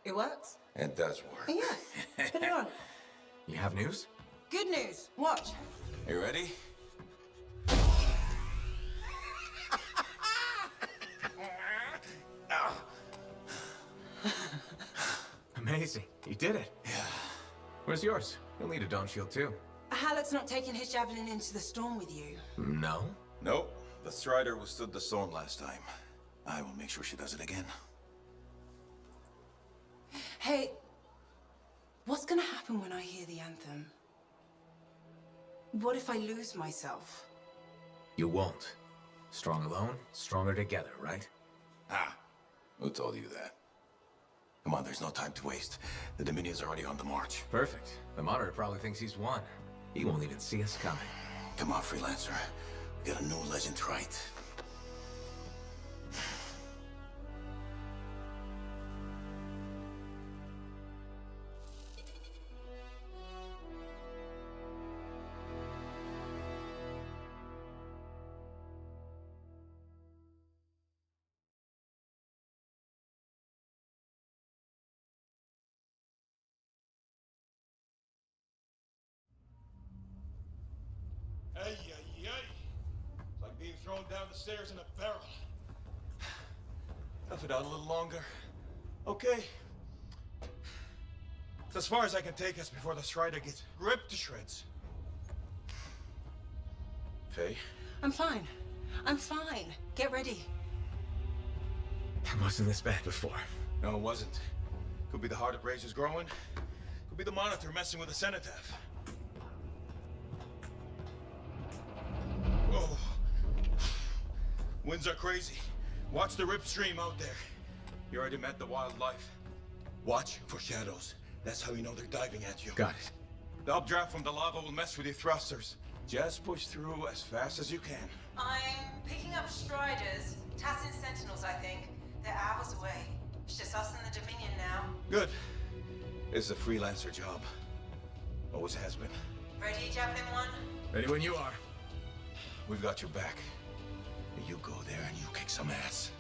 It works? It does work. Yeah, put it on. You have news? Good news. Watch. You ready? Amazing. You did it. Yeah. Where's yours? You'll need a dawn shield too. Halleck's not taking his javelin into the storm with you. No? Nope. The Strider withstood the storm last time. I will make sure she does it again. Hey, what's gonna happen when I hear the anthem? What if I lose myself? You won't. Strong alone, stronger together, right? Ah, who told you that? Come on, there's no time to waste. The Dominion's already on the march. Perfect. The Monitor probably thinks he's won. He won't even see us coming. Come on, Freelancer. We got a new legend to write. Ay, ay, ay. It's like being thrown down the stairs in a barrel. Tough it out a little longer. Okay. It's as far as I can take us before the Strider gets ripped to shreds. Faye? I'm fine. I'm fine. Get ready. It wasn't this bad before. No, it wasn't. Could be the heart of Razor's growing. Could be the Monitor messing with the Cenotaph. Whoa. Winds are crazy. Watch the rip stream out there. You already met the wildlife. Watch for shadows. That's how you know they're diving at you. Got it. The updraft from the lava will mess with your thrusters. Just push through as fast as you can. I'm picking up Striders. Tassin Sentinels, I think. They're hours away. It's just us and the Dominion now. Good. This is a freelancer job. Always has been. Ready, Javelin 1? Ready when you are. We've got your back. You go there and you kick some ass.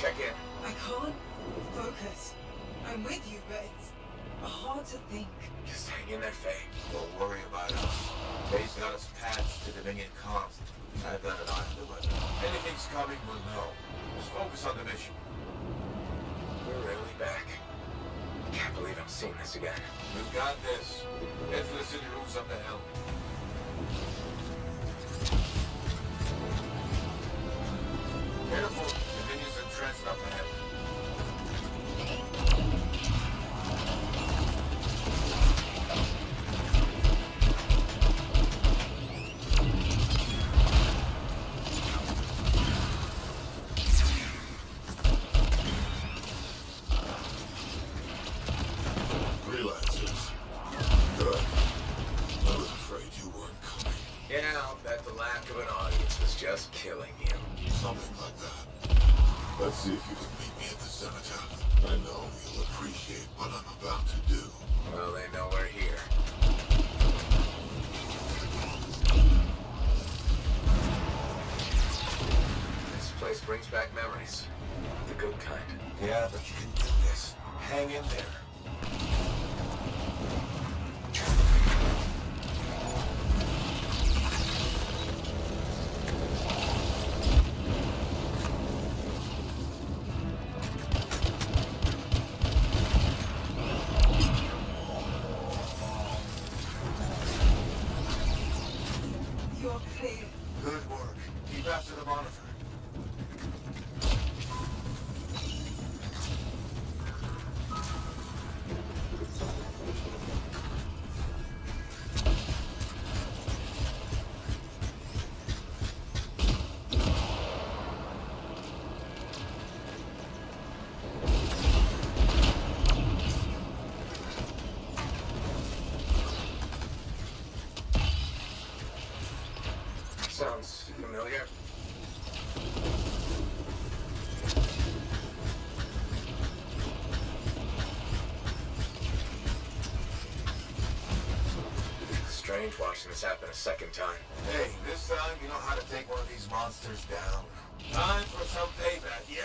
Check in. I can't focus. I'm with you, but it's hard to think. Just hang in there, Faye. Don't worry about us. Faye's got us patched to Dominion comms. I've got an eye on the weather. Anything's coming, we'll know. Just focus on the mission. We're really back. I can't believe I'm seeing this again. We've got this. Head for the city rooms up the hill. Careful. Dominion's entrenched up ahead. Senator. I know you'll appreciate what I'm about to do. Well, they know we're here. This place brings back memories. The good kind. Yeah, but you can do this. Hang in there. You're clear. Good work. Keep after the monitor. Sounds familiar. Strange watching this happen a second time. Hey, this time you know how to take one of these monsters down. Time for some payback, yeah!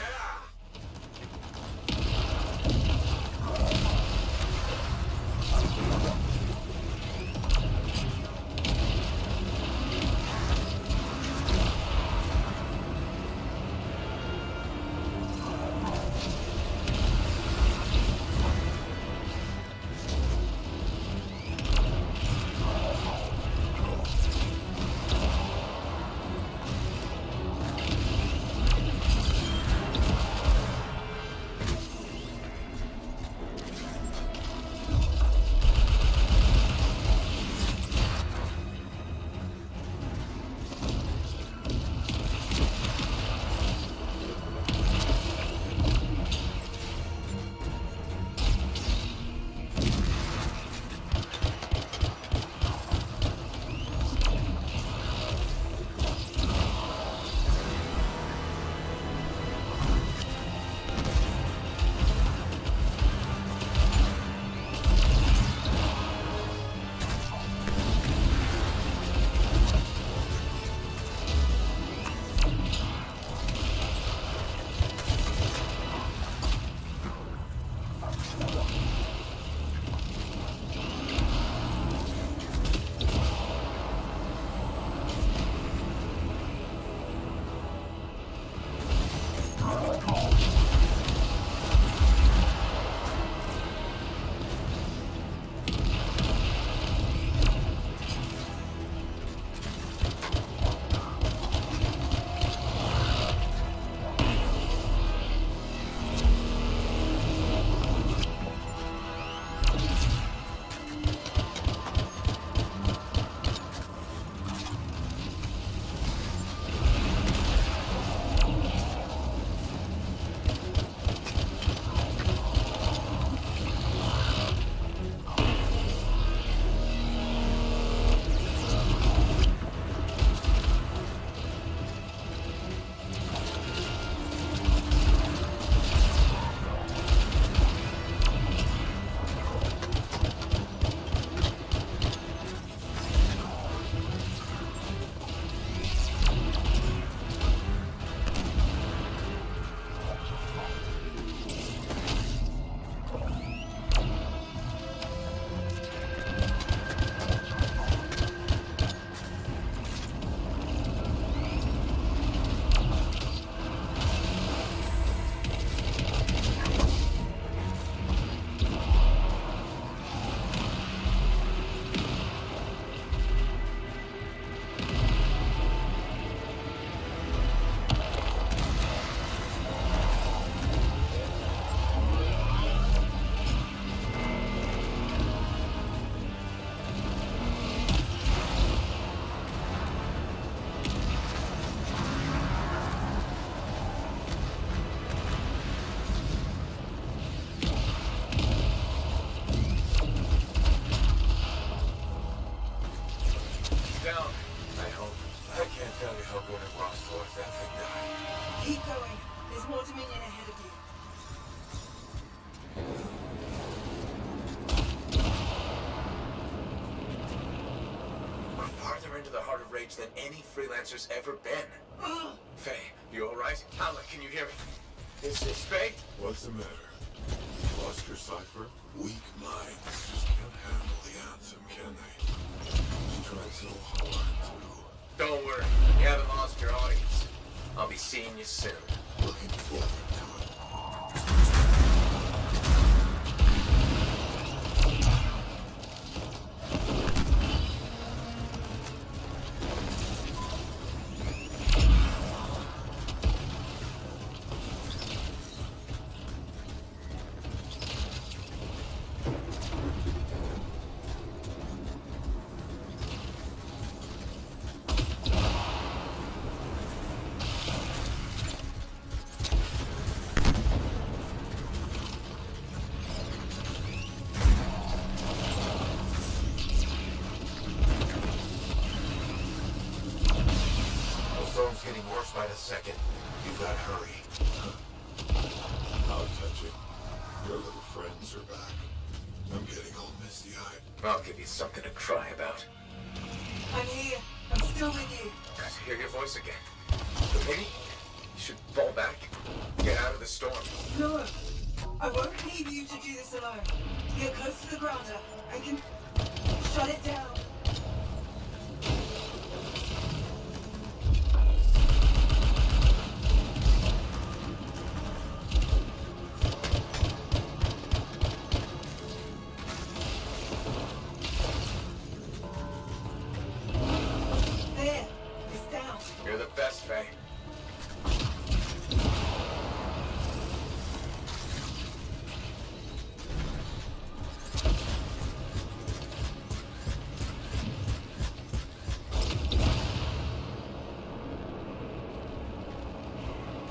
rage than any freelancer's ever been. Faye, you alright? Alec, can you hear me? Is this Faye? What's the matter? You lost your cipher? Weak minds just can't handle the Anthem, can they? You tried so hard to... Don't worry, you haven't lost your audience. I'll be seeing you soon. Looking forward to it. Storm's getting worse by the second. You've got to hurry. How touching. Your little friends are back. I'm getting all misty-eyed. I'll give you something to cry about. I'm here. I'm still with you. Got to hear your voice again. But maybe you should fall back. Get out of the storm. No. I won't leave you to do this alone. Get close to the grounder. I can shut it down. There. It's down. You're the best, Faye.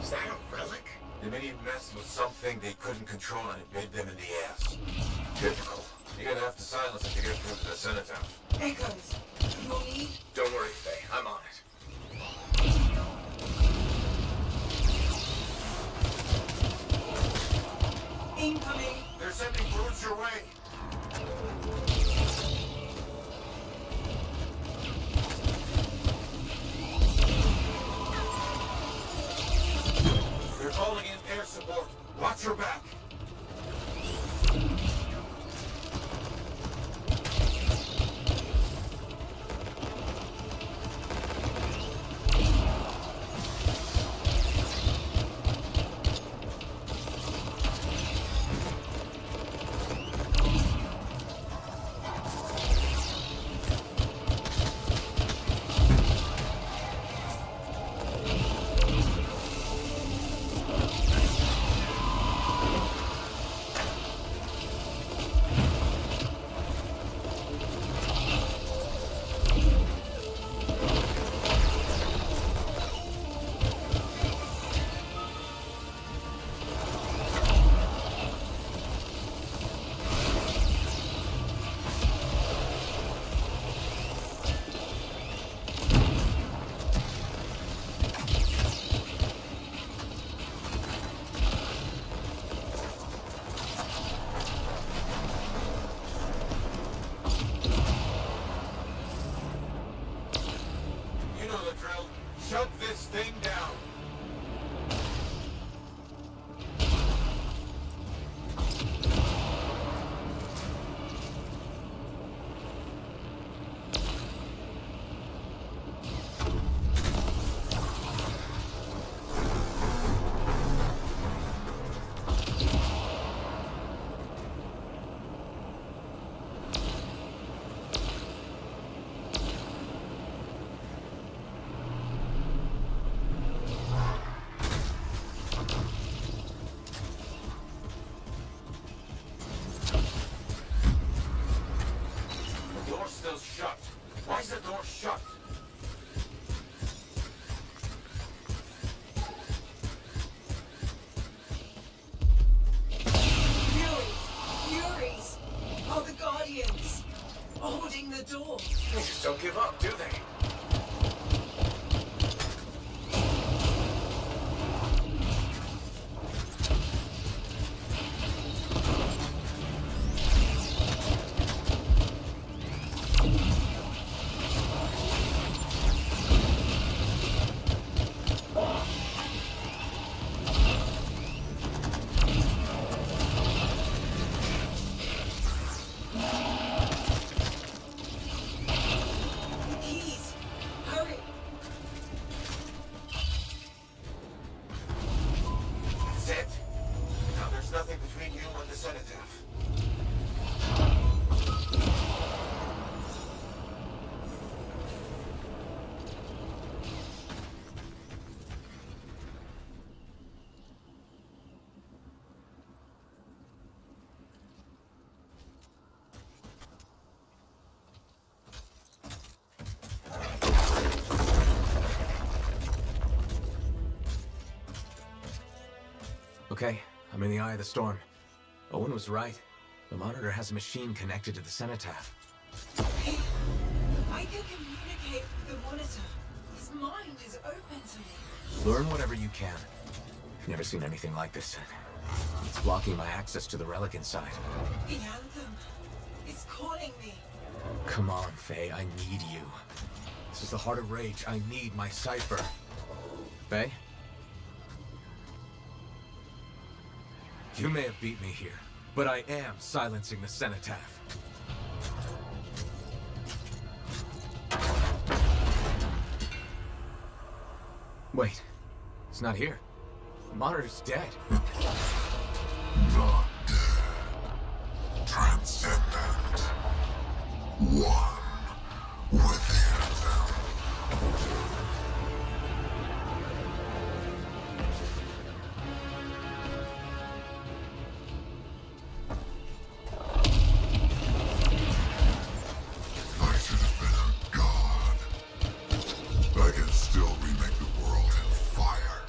Is that a relic? The Dominion messed with something they couldn't control and it bit them in the ass. Difficult. You're gonna have to silence it to get through to the cenotaph. Echoes. You'll need... Don't worry, Faye. I'm on it. Incoming. They're sending brutes your way. They're calling in air support. Watch your back. You know the drill. Shut this thing down. The door's still shut. Why is the door shut? Furies. Oh, the Guardians. Holding the door. They just don't give up, do they? cenotaph. Okay, I'm in the eye of the storm. Owen was right. The monitor has a machine connected to the cenotaph. Hey, I can communicate with the monitor. His mind is open to me. Learn whatever you can. I've never seen anything like this. It's blocking my access to the relic inside. The Anthem. It's calling me. Come on, Faye, I need you. This is the heart of rage. I need my cipher. Faye? You may have beat me here, but I am silencing the cenotaph. Wait, it's not here. The monitor's dead. Not dead. Transcendent. One within them. I should have been a god. I can still remake the world in fire.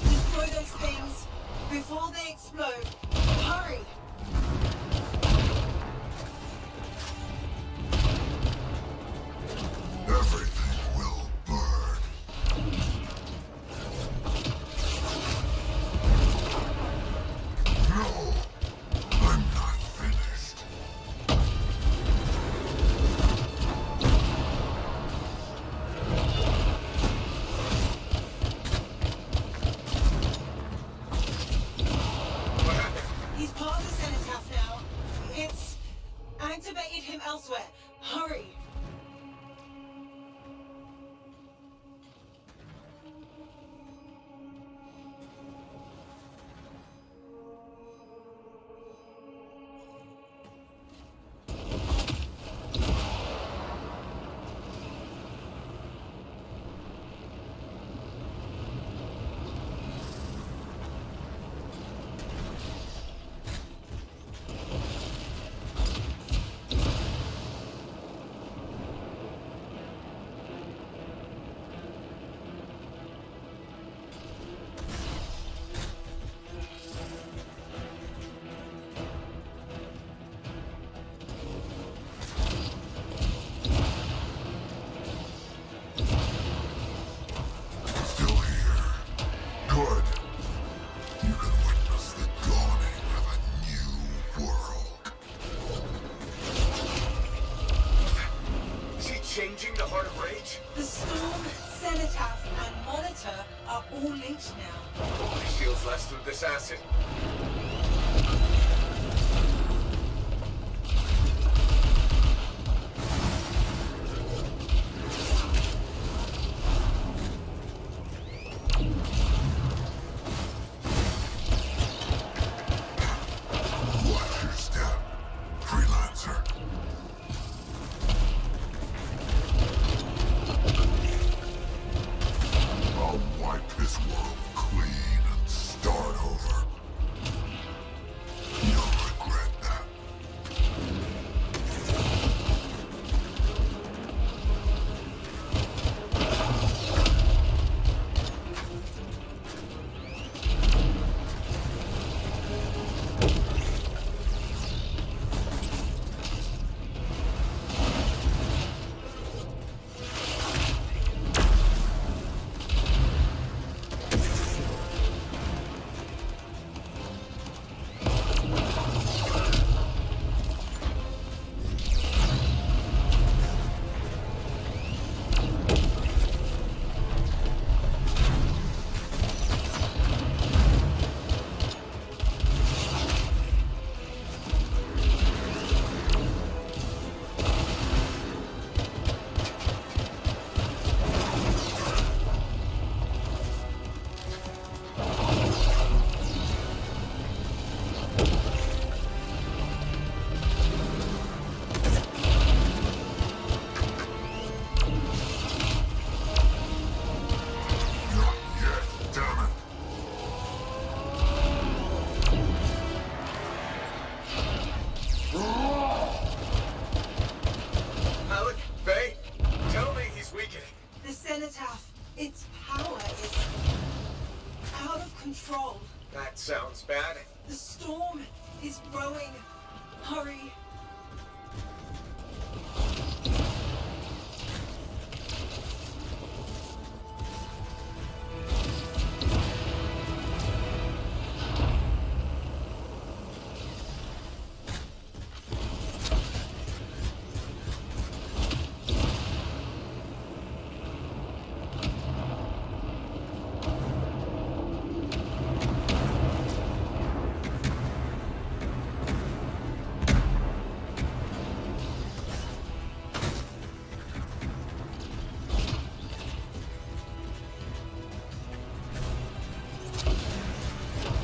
Destroy those things before they explode. Hurry! Everything will burn. No, I'm not finished. What happened? He's part of the cenotaph now. It's activated him elsewhere. Hurry! Still here. Good. You can witness the dawning of a new world. Is he changing the heart of rage? The storm, cenotaph, and monitor are all linked now. My shield's less through this acid. Watch your step, freelancer. I'll wipe this world clean and start over. is rowing. Hurry.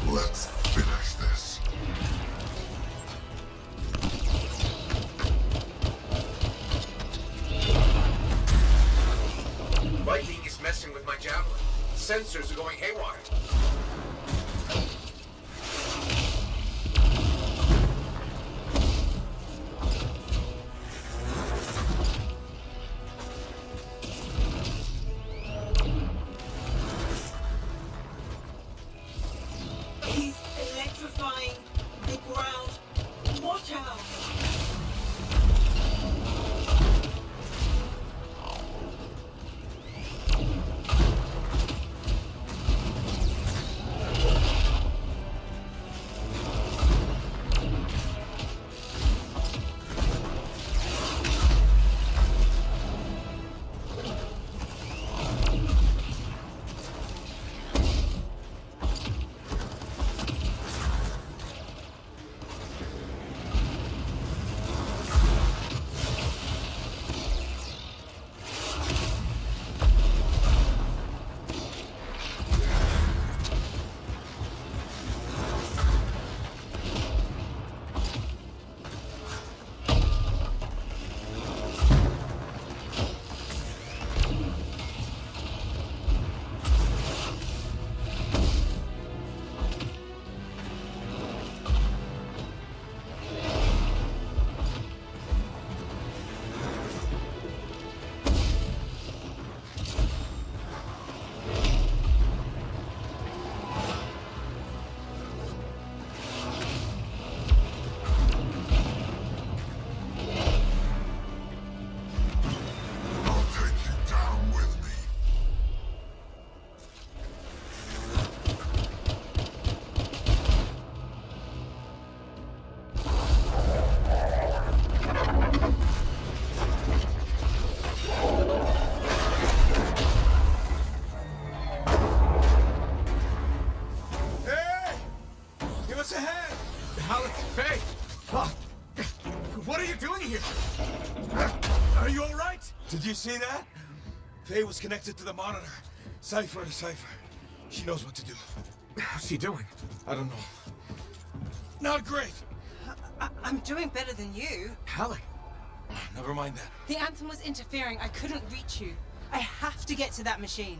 Let's finish this. Lightning is messing with my javelin. Sensors are going haywire. He's electrifying the ground. Watch out. I'll take you down with me. Hey! Give us a hand! Alex, Faye! Oh, what are you doing here? Are you all right? Did you see that? Faye was connected to the monitor. Cipher to cipher. She knows what to do. How's she doing? I don't know. Not great. I'm doing better than you. Alec, Never mind that. The Anthem was interfering. I couldn't reach you. I have to get to that machine.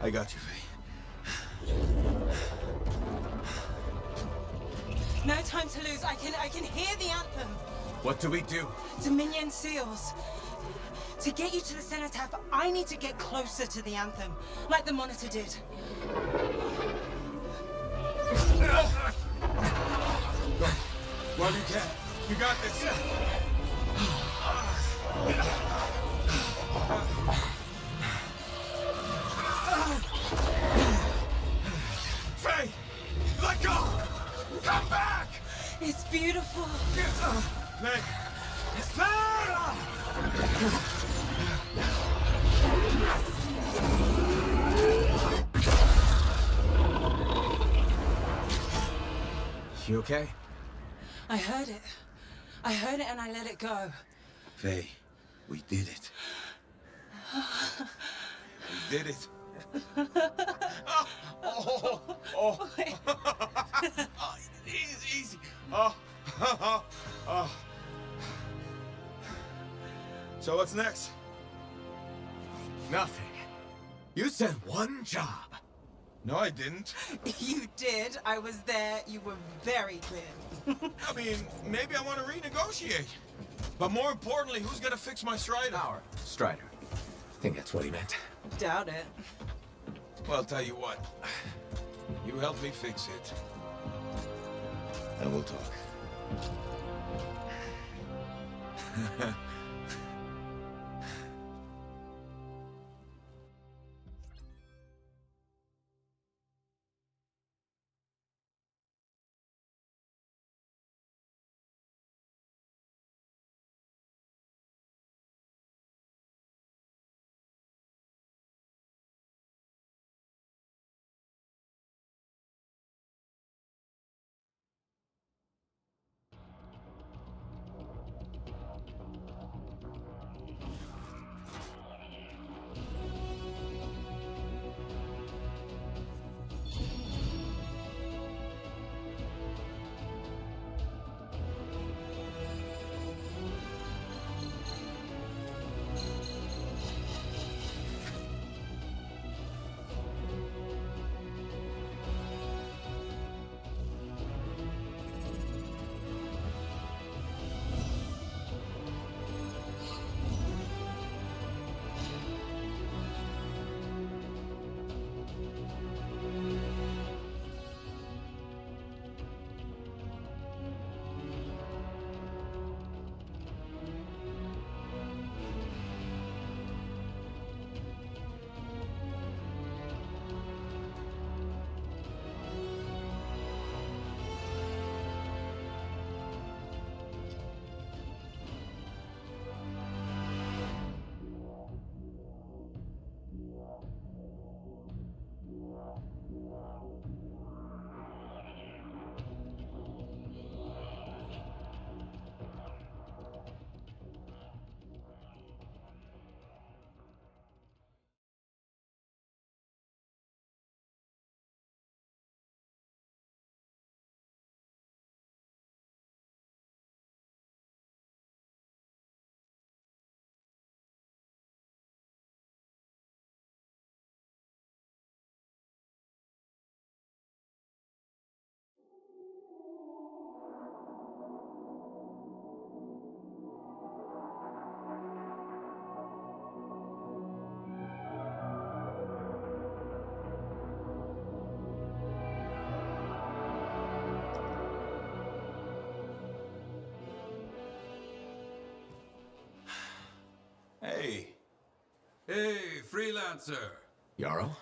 I got you, Faye. No time to lose. I can hear the Anthem. what do we do? Dominion seals. To get you to the cenotaph, I need to get closer to the Anthem, like the monitor did. Go. Well, you can. You got this. Faye! Let go! Come back! It's beautiful. Faye! Faye! You okay? I heard it. I heard it and I let it go. Faye, we did it. We did it. Oh. Easy. Oh. So what's next? Nothing. You said one job. No, I didn't. You did. I was there. You were very clear. I mean, maybe I want to renegotiate. But more importantly, who's gonna fix my Strider? Strider. I think that's what he meant. Doubt it. Well, I'll tell you what. You help me fix it. and we'll talk. Hey. Hey, freelancer! Jarl?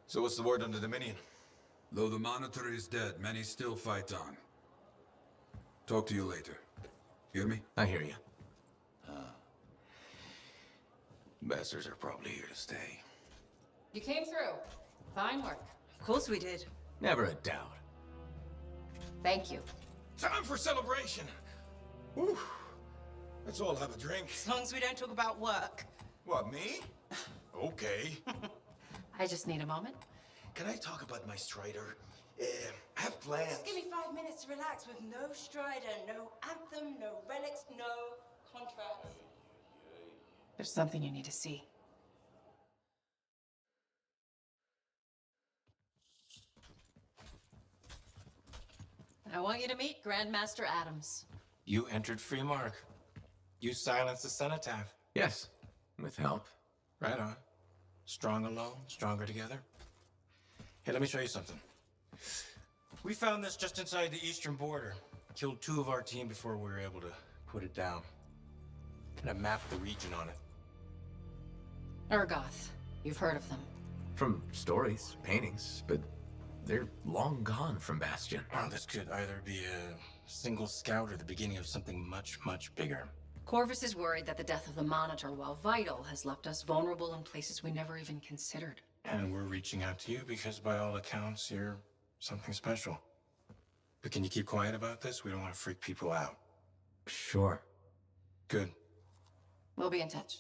So what's the word on the Dominion? Though the Monitor is dead, many still fight on. Talk to you later. Hear me? I hear you. Bastards are probably here to stay. You came through. Fine work. Of course we did. Never a doubt. Thank you. Time for celebration! Whew. Let's all have a drink. As long as we don't talk about work. What, me? Okay. I just need a moment. Can I talk about my Strider? I have plans. Just give me 5 minutes to relax with no Strider, no Anthem, no relics, no contracts. There's something you need to see. I want you to meet Grandmaster Adams. You entered Freemark. You silenced the cenotaph. Yes, with help. Right on. Strong alone, stronger together. Hey, let me show you something. We found this just inside the eastern border. Killed 2 of our team before we were able to put it down. And I mapped the region on it. Urgoth. You've heard of them. From stories, paintings, but they're long gone from Bastion. Oh, this could either be a single scout or the beginning of something much, much bigger. Corvus is worried that the death of the Monitor, while vital, has left us vulnerable in places we never even considered. And we're reaching out to you because by all accounts, you're something special. But can you keep quiet about this? We don't want to freak people out. Sure. Good. We'll be in touch.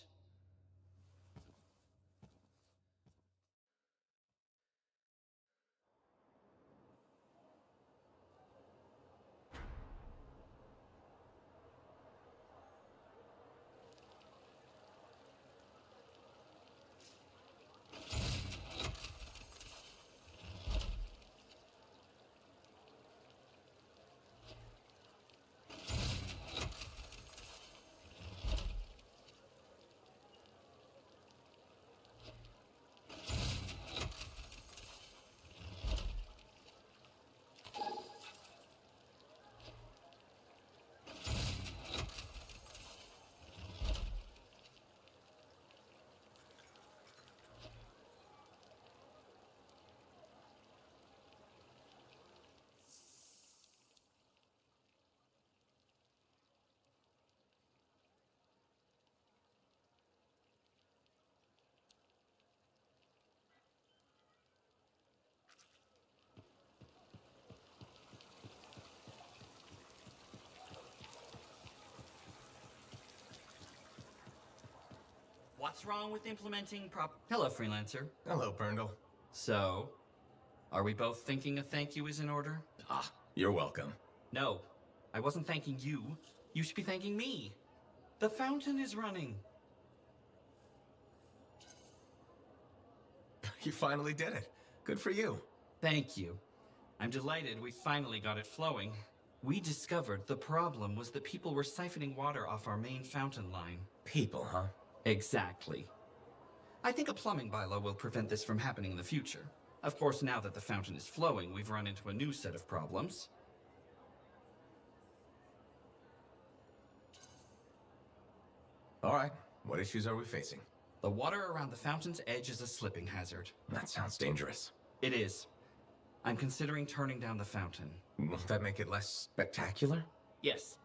what's wrong with implementing Hello, Freelancer. Hello, Brindle. So, are we both thinking a thank you is in order? Ah, you're welcome. No, I wasn't thanking you. You should be thanking me. The fountain is running. You finally did it. Good for you. Thank you. I'm delighted we finally got it flowing. We discovered the problem was that people were siphoning water off our main fountain line. People, huh? Exactly. I think a plumbing bylaw will prevent this from happening in the future. Of course, now that the fountain is flowing, we've run into a new set of problems. All right. What issues are we facing? The water around the fountain's edge is a slipping hazard. That sounds dangerous. It is. I'm considering turning down the fountain. Won't that make it less spectacular? Yes.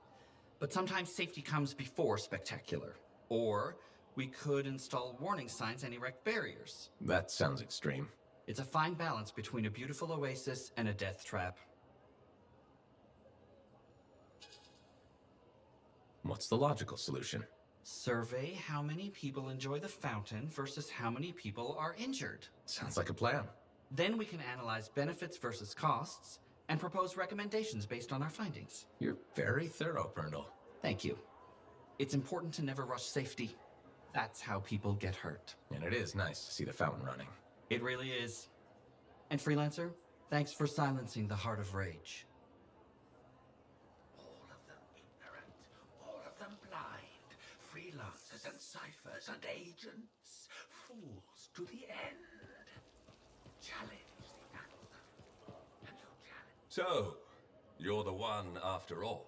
But sometimes safety comes before spectacular. Or we could install warning signs and erect barriers. That sounds extreme. It's a fine balance between a beautiful oasis and a death trap. What's the logical solution? Survey how many people enjoy the fountain versus how many people are injured. Sounds like a plan. Then we can analyze benefits versus costs and propose recommendations based on our findings. You're very thorough, Brindle. Thank you. It's important to never rush safety. That's how people get hurt. And it is nice to see the fountain running. It really is. And Freelancer, thanks for silencing the Heart of Rage. All of them ignorant, all of them blind, freelancers and ciphers and agents, fools to the end. Challenge the Anthem, and you challenge. So, you're the one after all.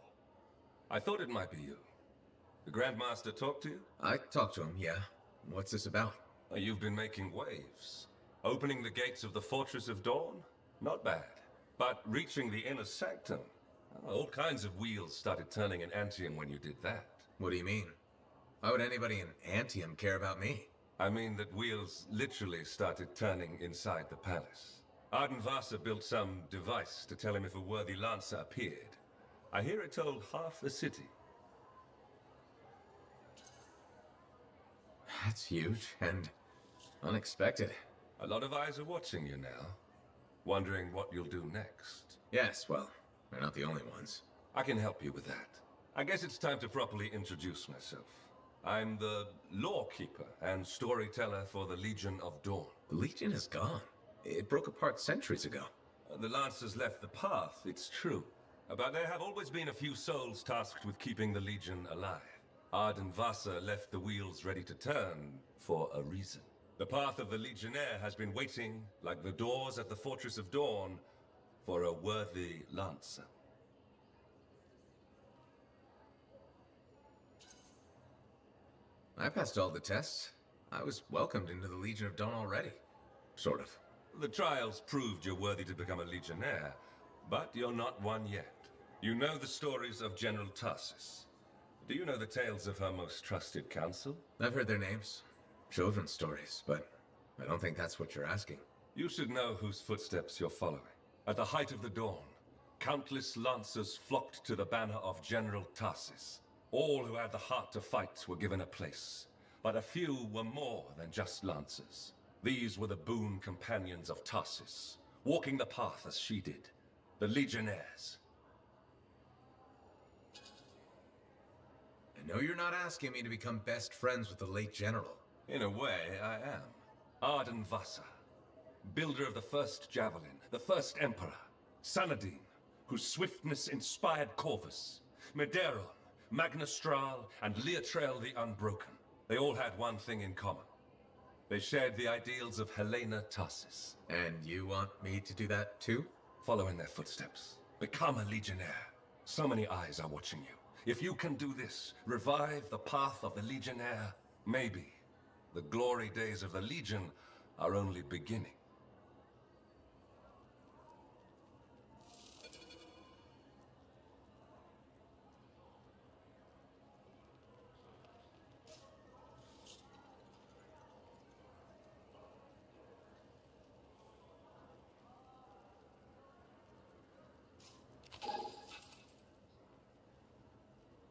I thought it might be you. The Grandmaster talked to you? I talked to him, yeah. What's this about? You've been making waves. Opening the gates of the Fortress of Dawn? Not bad. But reaching the inner sanctum? All kinds of wheels started turning in Anthem when you did that. What do you mean? Why would anybody in Anthem care about me? I mean that wheels literally started turning inside the palace. Ardenvasa built some device to tell him if a worthy lancer appeared. I hear it told half the city. That's huge and unexpected. A lot of eyes are watching you now, wondering what you'll do next. Yes, well, they're not the only ones. I can help you with that. I guess it's time to properly introduce myself. I'm the lawkeeper and storyteller for the Legion of Dawn. The Legion is gone. It broke apart centuries ago. The Lancers left the path, it's true. But there have always been a few souls tasked with keeping the Legion alive. Ardenvasa left the wheels ready to turn for a reason. The path of the Legionnaire has been waiting, like the doors at the Fortress of Dawn, for a worthy Lancer. I passed all the tests. I was welcomed into the Legion of Dawn already. Sort of. The trials proved you're worthy to become a Legionnaire, but you're not one yet. You know the stories of General Tarsus. Do you know the tales of her most trusted council? I've heard their names. Children's stories, but I don't think that's what you're asking. You should know whose footsteps you're following. At the height of the dawn, countless lancers flocked to the banner of General Tarsus. All who had the heart to fight were given a place, but a few were more than just lancers. These were the boon companions of Tarsus, walking the path as she did, the Legionnaires. I know you're not asking me to become best friends with the late General. In a way, I am. Ardenvasa, builder of the first javelin, the first emperor. Sanadine, whose swiftness inspired Corvus. Medeiron, Magnastral, and Leotrail the Unbroken. They all had one thing in common. They shared the ideals of Helena Tarsus. And you want me to do that too? Follow in their footsteps. Become a Legionnaire. So many eyes are watching you. If you can do this, revive the path of the Legionnaire, maybe the glory days of the Legion are only beginning.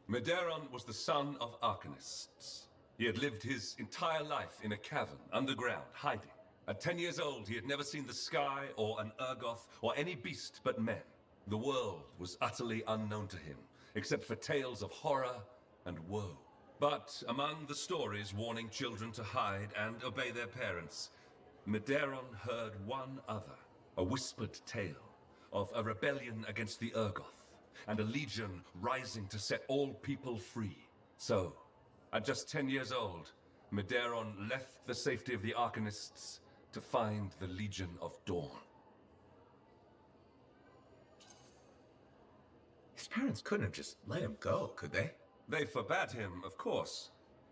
Medeiron was the son of arcanists. He had lived his entire life in a cavern, underground, hiding. At 10 years old, he had never seen the sky or an Urgoth or any beast but men. The world was utterly unknown to him, except for tales of horror and woe. But among the stories warning children to hide and obey their parents, Medeiros heard one other, a whispered tale of a rebellion against the Urgoth, and a legion rising to set all people free. So, at just 10 years old, Medeiros left the safety of the Arcanists to find the Legion of Dawn. His parents couldn't have just let him go, could they? They forbade him, of course,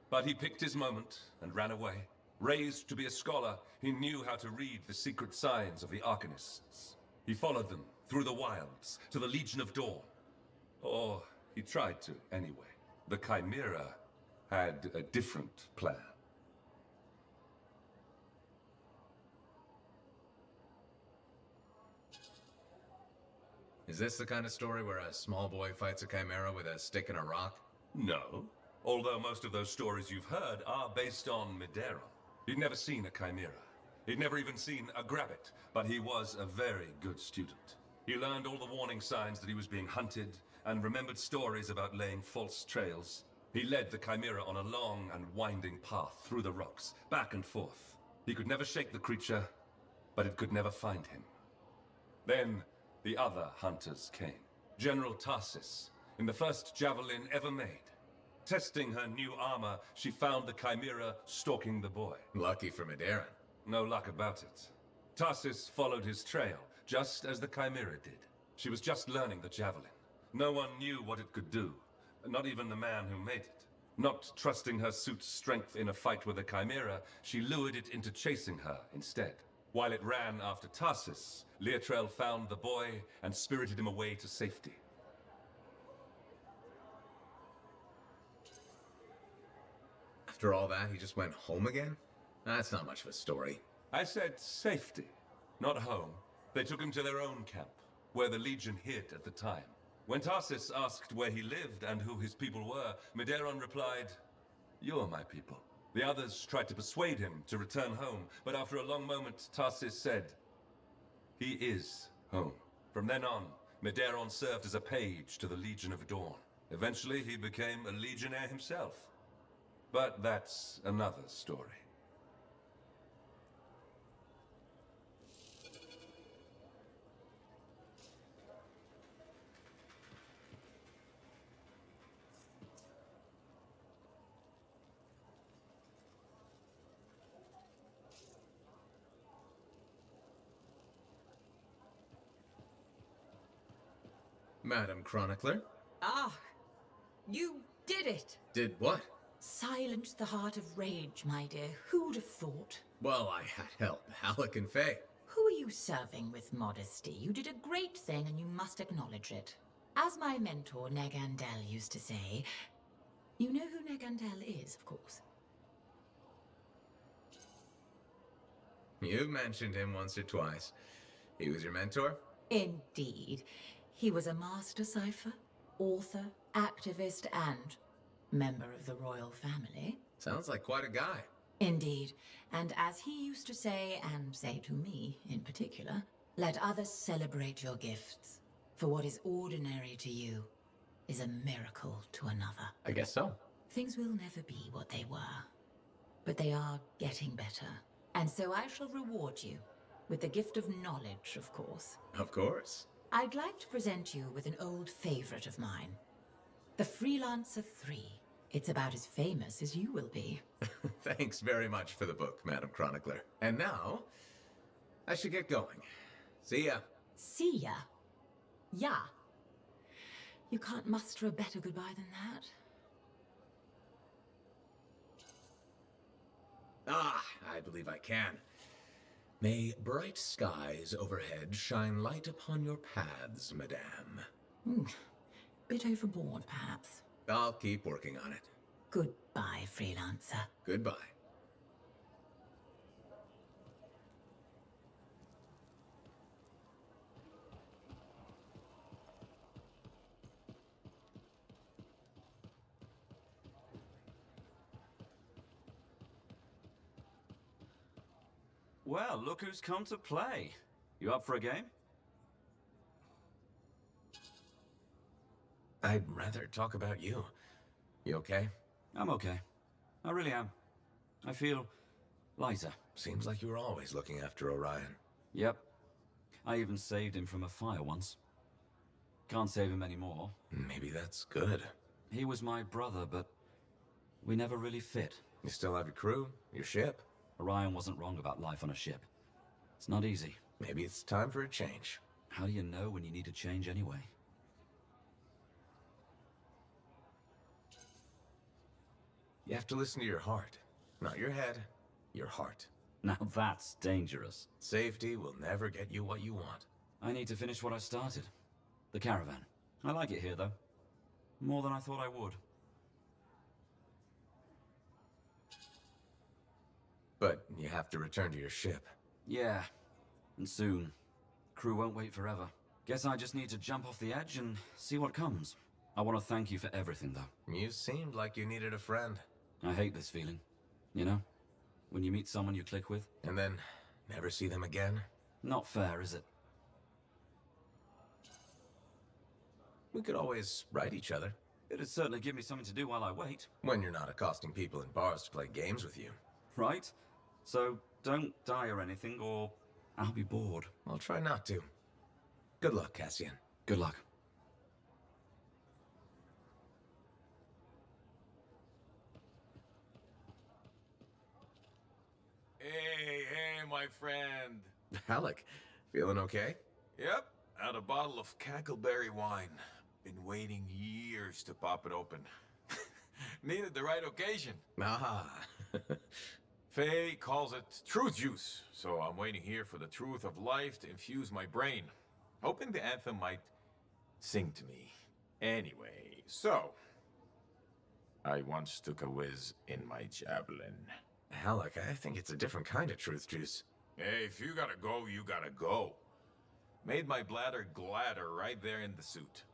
but he picked his moment and ran away. Raised to be a scholar, he knew how to read the secret signs of the Arcanists. He followed them through the wilds to the Legion of Dawn. Or he tried to, anyway. The Chimera had a different plan. Is this the kind of story where a small boy fights a chimera with a stick and a rock? No. Although most of those stories you've heard are based on Medeiros. He'd never seen a chimera. He'd never even seen a grabbit, but he was a very good student. He learned all the warning signs that he was being hunted, and remembered stories about laying false trails. He led the chimera on a long and winding path through the rocks, back and forth. He could never shake the creature, but it could never find him. Then, the other hunters came. General Tarsis, in the first javelin ever made. Testing her new armor, she found the chimera stalking the boy. Lucky for Medeiros. No luck about it. Tarsis followed his trail, just as the chimera did. She was just learning the javelin. No one knew what it could do, not even the man who made it. Not trusting her suit's strength in a fight with a chimera, she lured it into chasing her instead. While it ran after Tarsis, Leotrel found the boy and spirited him away to safety. After all that, he just went home again? That's not much of a story. I said safety, not home. They took him to their own camp, where the Legion hid at the time. When Tarsis asked where he lived and who his people were, Medeiros replied, "You're my people." The others tried to persuade him to return home, but after a long moment, Tarsis said, "He is home." From then on, Medeiros served as a page to the Legion of Dawn. Eventually, he became a legionnaire himself. But that's another story. Madam Chronicler? Ah, you did it! Did what? Silenced the heart of rage, my dear. Who'd have thought? Well, I had help. Alec and Faye. Who are you serving with modesty? You did a great thing and you must acknowledge it. As my mentor, Negandel, used to say, you know who Negandel is, of course. You've mentioned him once or twice. He was your mentor? Indeed. He was a master cipher, author, activist, and member of the royal family. Sounds like quite a guy. Indeed. And as he used to say, and say to me in particular, let others celebrate your gifts. For what is ordinary to you is a miracle to another. I guess so. Things will never be what they were. But they are getting better. And so I shall reward you with the gift of knowledge, of course. Of course. I'd like to present you with an old favorite of mine. The Freelancer 3. It's about as famous as you will be. Thanks very much for the book, Madam Chronicler. And now, I should get going. See ya. See ya? Yeah. You can't muster a better goodbye than that. Ah, I believe I can. May bright skies overhead shine light upon your paths, madame. Bit overboard, perhaps. I'll keep working on it. Goodbye, Freelancer. Goodbye. Well, look who's come to play. You up for a game? I'd rather talk about you. You okay? I'm okay. I really am. I feel lighter. Seems like you were always looking after Orion. Yep. I even saved him from a fire once. Can't save him anymore. Maybe that's good. He was my brother, but we never really fit. You still have your crew, your ship. Orion wasn't wrong about life on a ship. It's not easy. Maybe it's time for a change. How do you know when you need to change anyway? You have to listen to your heart. Not your head, your heart. Now that's dangerous. Safety will never get you what you want. I need to finish what I started. The caravan. I like it here, though. More than I thought I would. But you have to return to your ship. Yeah. And soon. Crew won't wait forever. Guess I just need to jump off the edge and see what comes. I want to thank you for everything, though. You seemed like you needed a friend. I hate this feeling. You know? When you meet someone you click with. And then never see them again? Not fair, is it? We could always write each other. It'd certainly give me something to do while I wait. When you're not accosting people in bars to play games with you. Right? So don't die or anything, or I'll be bored. I'll try not to. Good luck, Cassian. Good luck. Hey, my friend. Halleck, feeling okay? Yep, had a bottle of cackleberry wine. Been waiting years to pop it open. Needed the right occasion. Ah. Faye calls it truth juice, so I'm waiting here for the truth of life to infuse my brain. Hoping the anthem might sing to me. Anyway, so... I once took a whiz in my javelin. Halleck, I think it's a different kind of truth juice. Hey, if you gotta go, you gotta go. Made my bladder gladder right there in the suit.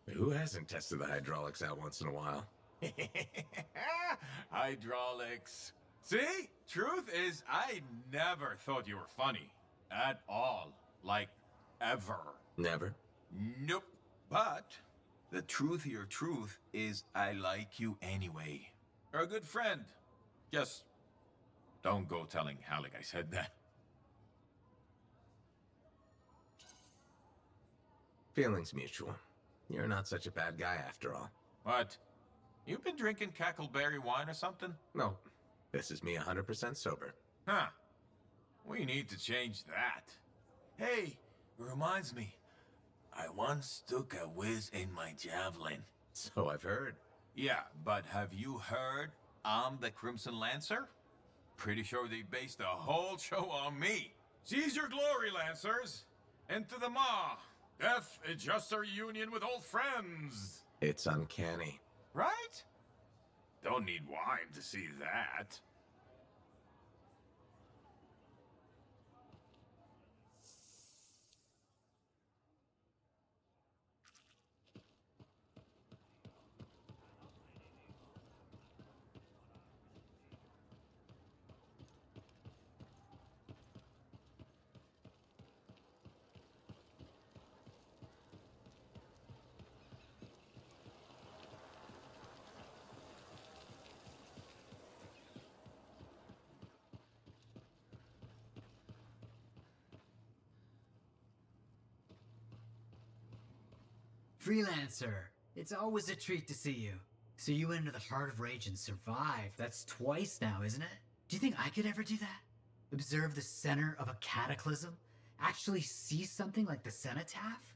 Who hasn't tested the hydraulics out once in a while? Hydraulics. See? Truth is, I never thought you were funny. At all. Like, ever. Never? Nope. But, the truthier truth is I like you anyway. You're a good friend. Just, don't go telling Halleck I said that. Feelings mutual. You're not such a bad guy after all. What? You've been drinking cackleberry wine or something? No. This is me 100% sober. Huh. We need to change that. Hey, reminds me. I once took a whiz in my javelin. So I've heard. Yeah, but have you heard I'm the Crimson Lancer? Pretty sure they based the whole show on me. Seize your glory, Lancers! Into the maw! Death is just a reunion with old friends! It's uncanny. Right? Don't need wine to see that. Freelancer, it's always a treat to see you. So you went into the Heart of Rage and survived. That's twice now, isn't it? Do you think I could ever do that? Observe the center of a cataclysm? Actually see something like the cenotaph?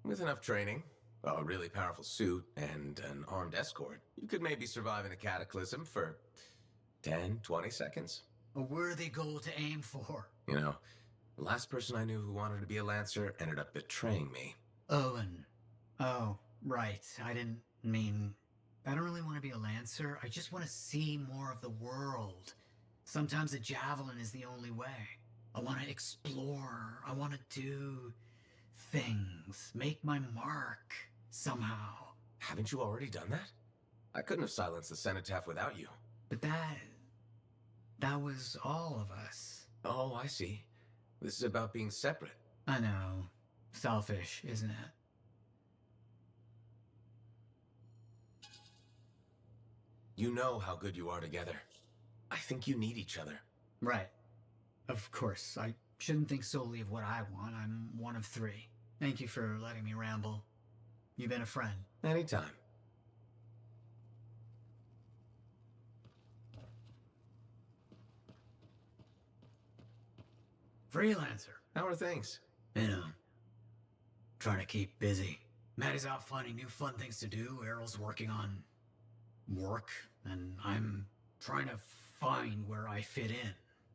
With enough training, a really powerful suit, and an armed escort, you could maybe survive in a cataclysm for 10, 20 seconds. A worthy goal to aim for. You know, the last person I knew who wanted to be a Lancer ended up betraying me. Owen. Oh, right. I didn't mean... I don't really want to be a Lancer. I just want to see more of the world. Sometimes a javelin is the only way. I want to explore. I want to do things. Make my mark. Somehow. Haven't you already done that? I couldn't have silenced the cenotaph without you. But that was all of us. Oh, I see. This is about being separate. I know. Selfish, isn't it? You know how good you are together. I think you need each other. Right. Of course, I shouldn't think solely of what I want. I'm one of three. Thank you for letting me ramble. You've been a friend. Anytime. Freelancer. How are things? You know, trying to keep busy. Maddie's out finding new fun things to do. Errol's working on work, and I'm trying to find where I fit in,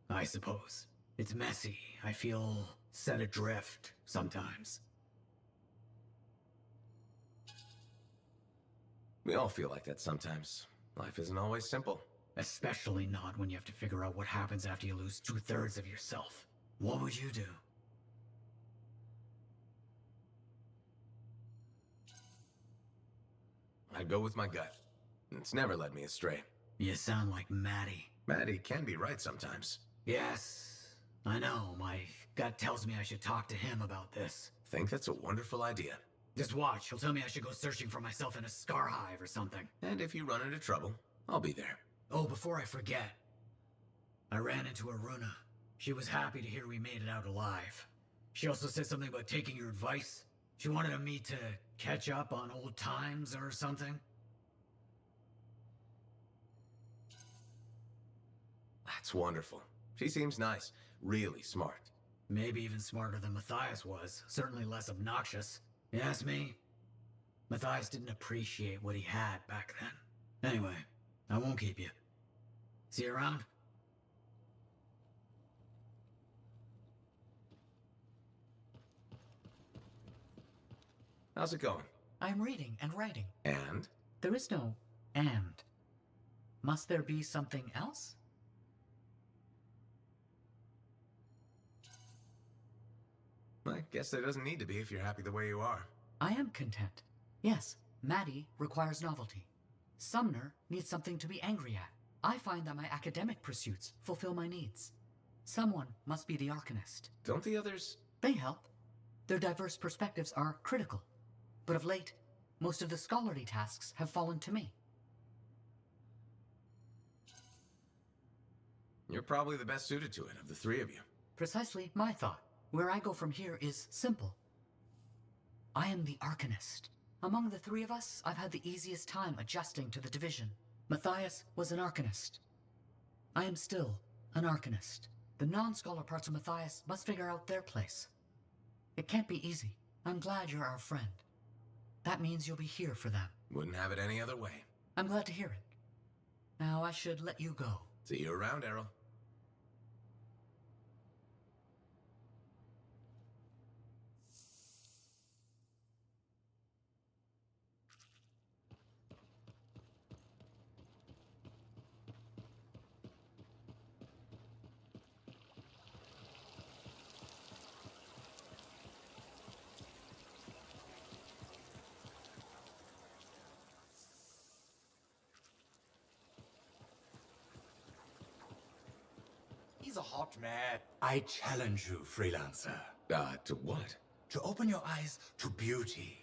I suppose. It's messy. I feel set adrift sometimes. We all feel like that sometimes. Life isn't always simple. Especially not when you have to figure out what happens after you lose 2/3 of yourself. What would you do? I'd go with my gut. It's never led me astray. You sound like Maddie. Maddie can be right sometimes. Yes, I know. My gut tells me I should talk to him about this. Think that's a wonderful idea. Just watch. He'll tell me I should go searching for myself in a scar hive or something. And if you run into trouble, I'll be there. Oh, before I forget, I ran into Aruna. She was happy to hear we made it out alive. She also said something about taking your advice. She wanted me to catch up on old times or something. That's wonderful. She seems nice. Really smart. Maybe even smarter than Matthias was. Certainly less obnoxious. You ask me? Matthias didn't appreciate what he had back then. Anyway, I won't keep you. See you around? How's it going? I'm reading and writing. And? There is no and. Must there be something else? I guess there doesn't need to be if you're happy the way you are. I am content. Yes, Maddie requires novelty. Sumner needs something to be angry at. I find that my academic pursuits fulfill my needs. Someone must be the Arcanist. Don't the others? They help. Their diverse perspectives are critical. But of late, most of the scholarly tasks have fallen to me. You're probably the best suited to it of the three of you. Precisely my thought. Where I go from here is simple. I am the Arcanist. Among the three of us, I've had the easiest time adjusting to the division. Matthias was an Arcanist. I am still an Arcanist. The non-scholar parts of Matthias must figure out their place. It can't be easy. I'm glad you're our friend. That means you'll be here for them. Wouldn't have it any other way. I'm glad to hear it. Now I should let you go. See you around, Errol. He's a hot man. I challenge you, freelancer. To what? To open your eyes to beauty.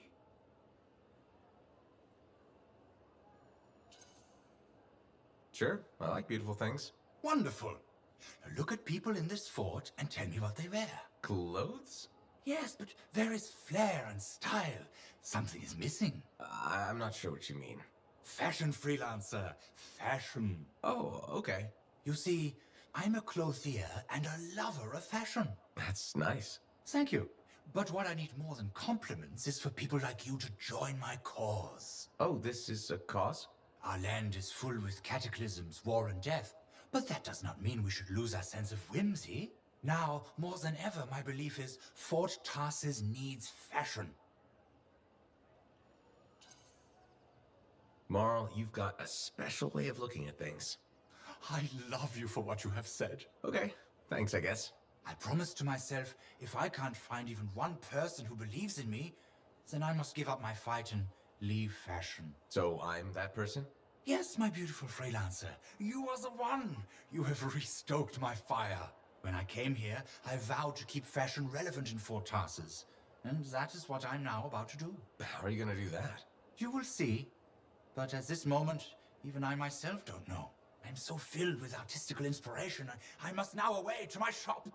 Sure, I like beautiful things. Wonderful. Now look at people in this fort and tell me what they wear. Clothes? Yes, but there is flair and style. Something is missing. I'm not sure what you mean. Fashion, freelancer. Fashion. Oh, okay. You see, I'm a clothier and a lover of fashion. That's nice. Thank you. But what I need more than compliments is for people like you to join my cause. Oh, this is a cause? Our land is full with cataclysms, war and death. But that does not mean we should lose our sense of whimsy. Now, more than ever, my belief is Fort Tarsis needs fashion. Marl, you've got a special way of looking at things. I love you for what you have said. Okay, thanks, I guess. I promised to myself, if I can't find even one person who believes in me, then I must give up my fight and leave fashion. So I'm that person? Yes, my beautiful freelancer. You are the one. You have restoked my fire. When I came here, I vowed to keep fashion relevant in Fort Tarsus. And that is what I'm now about to do. How are you gonna do that? You will see. But at this moment, even I myself don't know. I'm so filled with artistical inspiration, I must now away to my shop.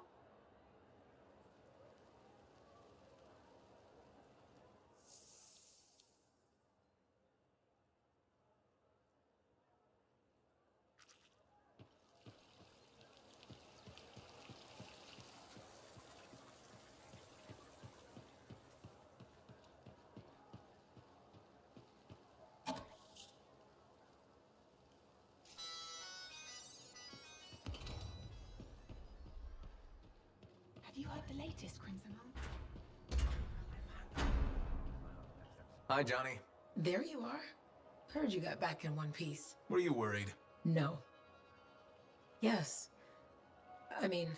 Have you heard the latest, Crimson Arm? Hi, Johnny. There you are. Heard you got back in one piece. Were you worried? No. Yes. I mean,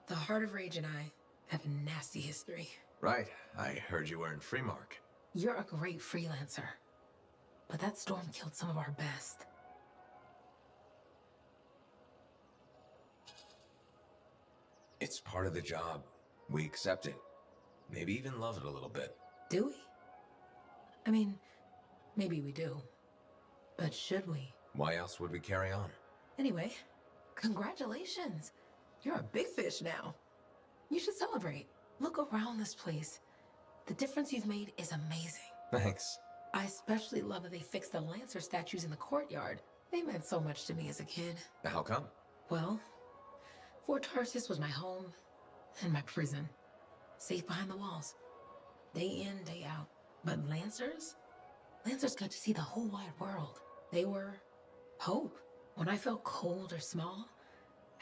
the Heart of Rage and I have a nasty history. Right. I heard you were in Freemark. You're a great freelancer. But that storm killed some of our best. It's part of the job. We accept it. Maybe even love it a little bit. Do we? I mean, maybe we do. But should we? Why else would we carry on? Anyway, congratulations. You're a big fish now. You should celebrate. Look around this place. The difference you've made is amazing. Thanks. I especially love that they fixed the Lancer statues in the courtyard. They meant so much to me as a kid. How come? Well, Fort Tarsus was my home and my prison. Safe behind the walls. Day in, day out. But Lancers? Lancers got to see the whole wide world. They were hope. When I felt cold or small,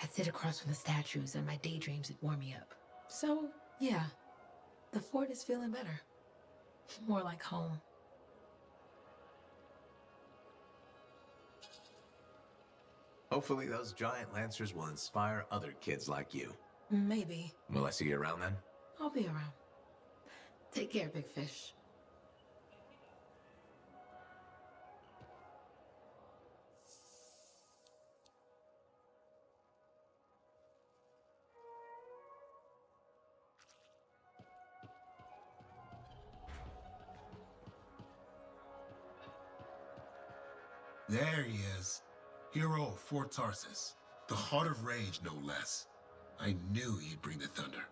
I'd sit across from the statues and my daydreams would warm me up. So, yeah, the fort is feeling better. More like home. Hopefully those giant lancers will inspire other kids like you. Maybe. Will I see you around then? I'll be around. Take care, big fish. There he is. Hero of Fort Tarsus. The Heart of Rage, no less. I knew he'd bring the thunder.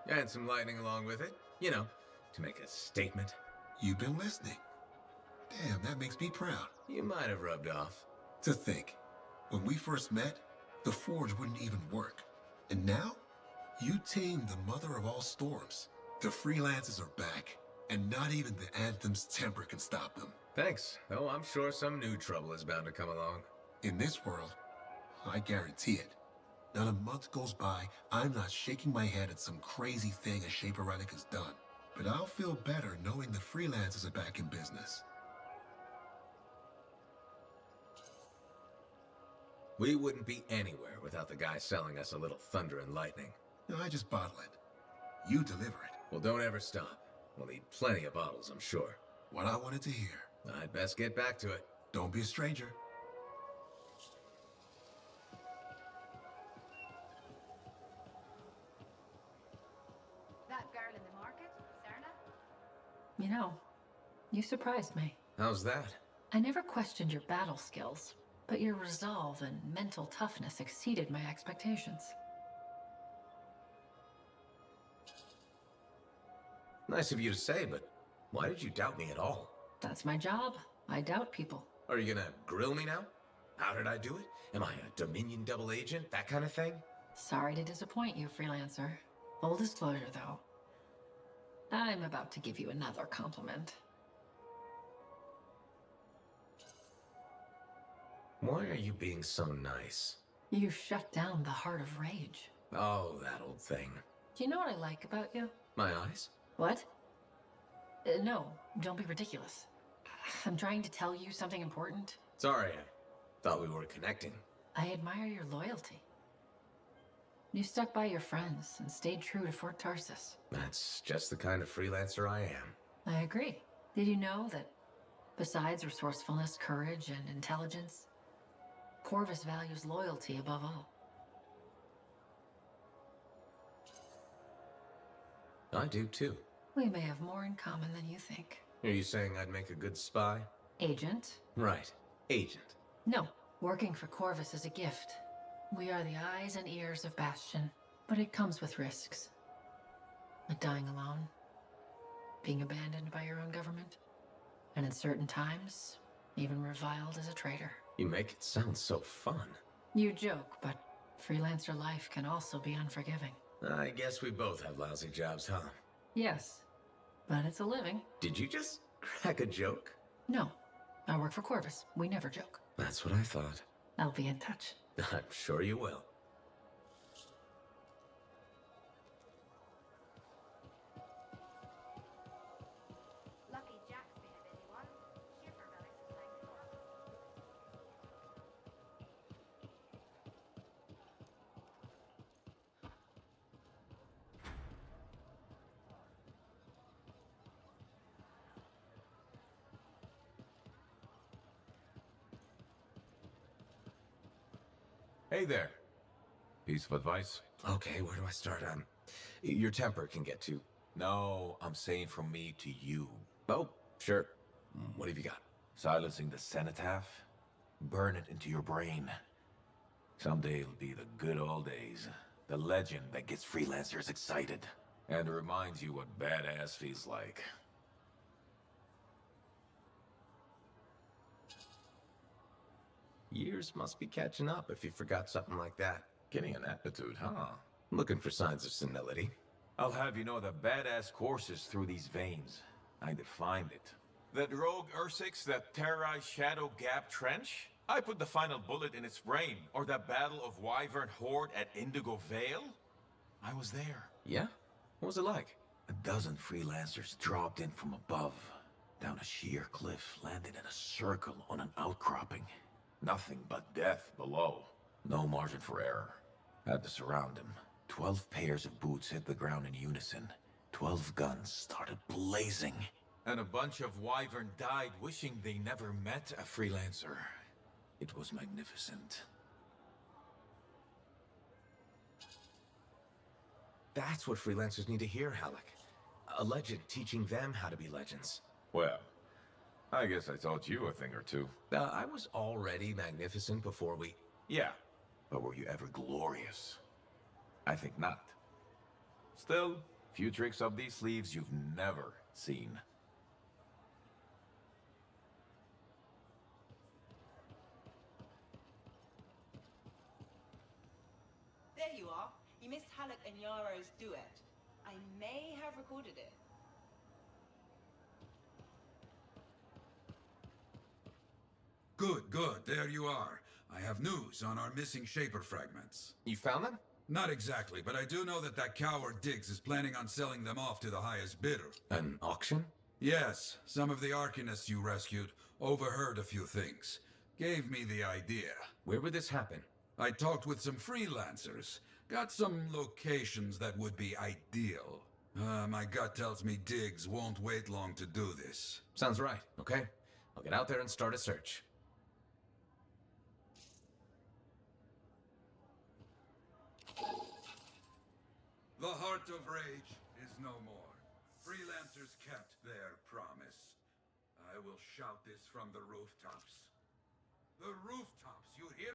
And some lightning along with it. You know, to make a statement. You've been listening. Damn, that makes me proud. You might have rubbed off. To think, when we first met, the forge wouldn't even work. And now, you tamed the mother of all storms. The freelancers are back. And not even the Anthem's temper can stop them. Thanks, though I'm sure some new trouble is bound to come along. In this world, I guarantee it. Not a month goes by, I'm not shaking my head at some crazy thing a Shaper Relic has done. But I'll feel better knowing the freelancers are back in business. We wouldn't be anywhere without the guy selling us a little thunder and lightning. No, I just bottle it. You deliver it. Well, don't ever stop. We'll need plenty of bottles, I'm sure. What I wanted to hear. I'd best get back to it. Don't be a stranger. That girl in the market, Serna? You know, you surprised me. How's that? I never questioned your battle skills, but your resolve and mental toughness exceeded my expectations. Nice of you to say, but why did you doubt me at all? That's my job. I doubt people. Are you gonna grill me now? How did I do it? Am I a Dominion double agent? That kind of thing? Sorry to disappoint you, freelancer. Full disclosure, though. I'm about to give you another compliment. Why are you being so nice? You shut down the Heart of Rage. Oh, that old thing. Do you know what I like about you? My eyes? What? No, don't be ridiculous. I'm trying to tell you something important. Sorry, I thought we were connecting. I admire your loyalty. You stuck by your friends and stayed true to Fort Tarsus. That's just the kind of freelancer I am. I agree. Did you know that besides resourcefulness, courage, and intelligence, Corvus values loyalty above all? I do too. We may have more in common than you think. Are you saying I'd make a good spy? Agent? Right. Agent. No. Working for Corvus is a gift. We are the eyes and ears of Bastion, but it comes with risks. Like dying alone, being abandoned by your own government, and in certain times, even reviled as a traitor. You make it sound so fun. You joke, but freelancer life can also be unforgiving. I guess we both have lousy jobs, huh? Yes, but it's a living. Did you just crack a joke? No, I work for Corvus. We never joke. That's what I thought. I'll be in touch. I'm sure you will. Lucky Jack's been a busy one. Shipper relics to thank for. Hey there. Piece of advice? Okay, where do I start? Your temper can get to... No, I'm saying from me to you. Oh, sure. What have you got? Silencing the cenotaph? Burn it into your brain. Someday it'll be the good old days. The legend that gets freelancers excited. And reminds you what badass feels like. Years must be catching up if you forgot something like that. Getting an aptitude, huh? Looking for signs of senility. I'll have you know that badass courses through these veins. I defined it. That rogue Ursix that terrorized Shadow Gap Trench? I put the final bullet in its brain. Or that battle of Wyvern Horde at Indigo Vale? I was there. Yeah? What was it like? A dozen freelancers dropped in from above. Down a sheer cliff, landed in a circle on an outcropping. Nothing but death below. No margin for error. Had to surround him. 12 pairs of boots hit the ground in unison. 12 guns started blazing. And a bunch of Wyvern died wishing they never met a freelancer. It was magnificent. That's what freelancers need to hear, Halleck. A legend teaching them how to be legends. Well, I guess I taught you a thing or two. I was already magnificent before we... Yeah, but were you ever glorious? I think not. Still, few tricks up these sleeves you've never seen. There you are. You missed Halleck and Yaro's duet. I may have recorded it. Good, good. There you are. I have news on our missing Shaper fragments. You found them? Not exactly, but I do know that that coward Diggs is planning on selling them off to the highest bidder. An auction? Yes, some of the Arcanists you rescued overheard a few things. Gave me the idea. Where would this happen? I talked with some freelancers. Got some locations that would be ideal. My gut tells me Diggs won't wait long to do this. Sounds right, okay? I'll get out there and start a search. The heart of rage is no more. Freelancers kept their promise. I will shout this from the rooftops. The rooftops, you hear?